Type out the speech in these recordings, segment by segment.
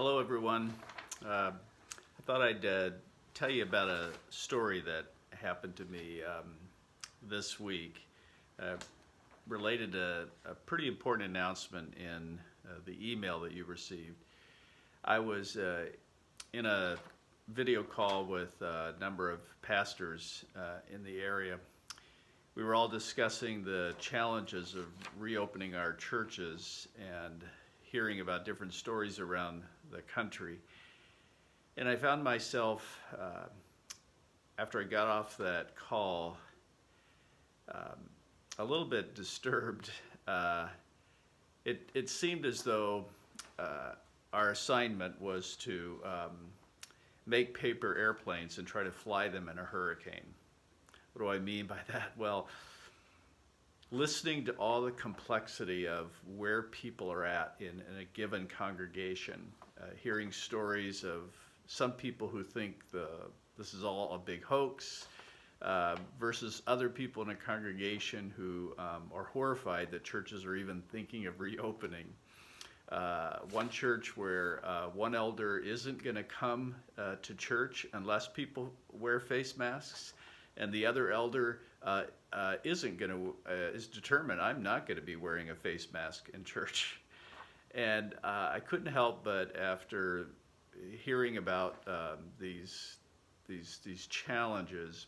Hello, everyone. I thought I'd tell you about a story that happened to me this week uh, related to a pretty important announcement in the email that you received. I was in a video call with a number of pastors in the area. We were all discussing the challenges of reopening our churches and hearing about different stories around the country. And I found myself, after I got off that call, a little bit disturbed. It seemed as though our assignment was to make paper airplanes and try to fly them in a hurricane. What do I mean by that? Well, listening to all the complexity of where people are at in a given congregation, hearing stories of some people who think this is all a big hoax, versus other people in a congregation who are horrified that churches are even thinking of reopening. One church where one elder isn't going to come to church unless people wear face masks, and the other elder is determined, I'm not going to be wearing a face mask in church. And I couldn't help but, after hearing about these challenges,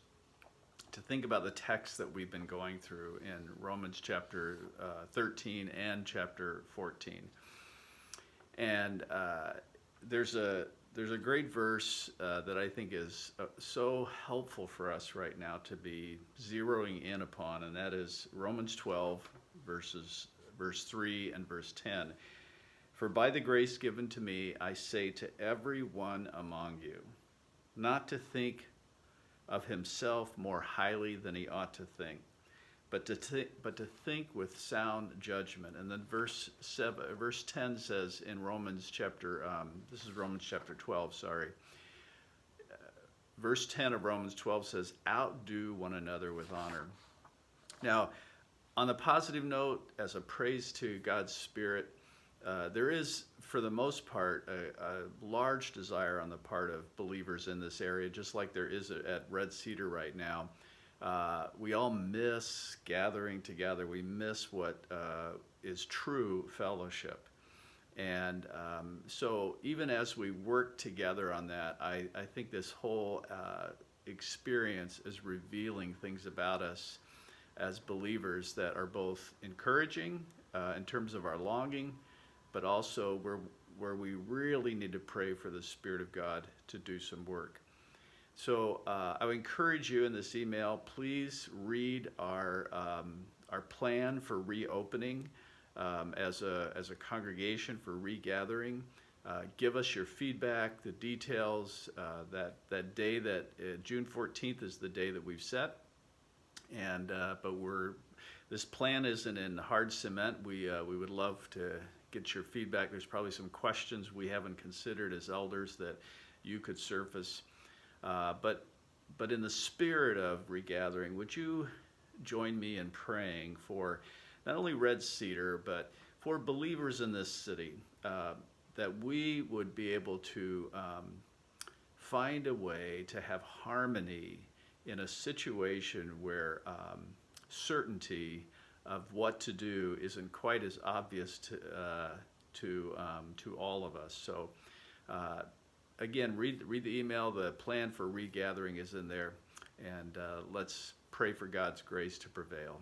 to think about the text that we've been going through in Romans chapter 13 and chapter 14. And there's a great verse that I think is so helpful for us right now to be zeroing in upon, and that is Romans 12, verse 3 and verse 10. For by the grace given to me, I say to every one among you, not to think of himself more highly than he ought to think, but to think with sound judgment. And then verse 10 says in Romans chapter, this is Romans chapter 12, sorry. Verse 10 of Romans 12 says, outdo one another with honor. Now, on the positive note, as a praise to God's Spirit, there is, for the most part, a large desire on the part of believers in this area, just like there is at Red Cedar right now. We all miss gathering together. We miss what is true fellowship. And so even as we work together on that, I think this whole experience is revealing things about us as believers that are both encouraging in terms of our longing, but also where we really need to pray for the Spirit of God to do some work. So I would encourage you in this email, please read our plan for reopening as a congregation for regathering. Give us your feedback, the details. That day, June 14th is the day that we've set, and but this plan isn't in hard cement. We would love to get your feedback. There's probably some questions we haven't considered as elders that you could surface. But in the spirit of regathering, would you join me in praying for not only Red Cedar, but for believers in this city, that we would be able to find a way to have harmony in a situation where certainty of what to do isn't quite as obvious to all of us. So again, read the email. The plan for regathering is in there, and let's pray for God's grace to prevail.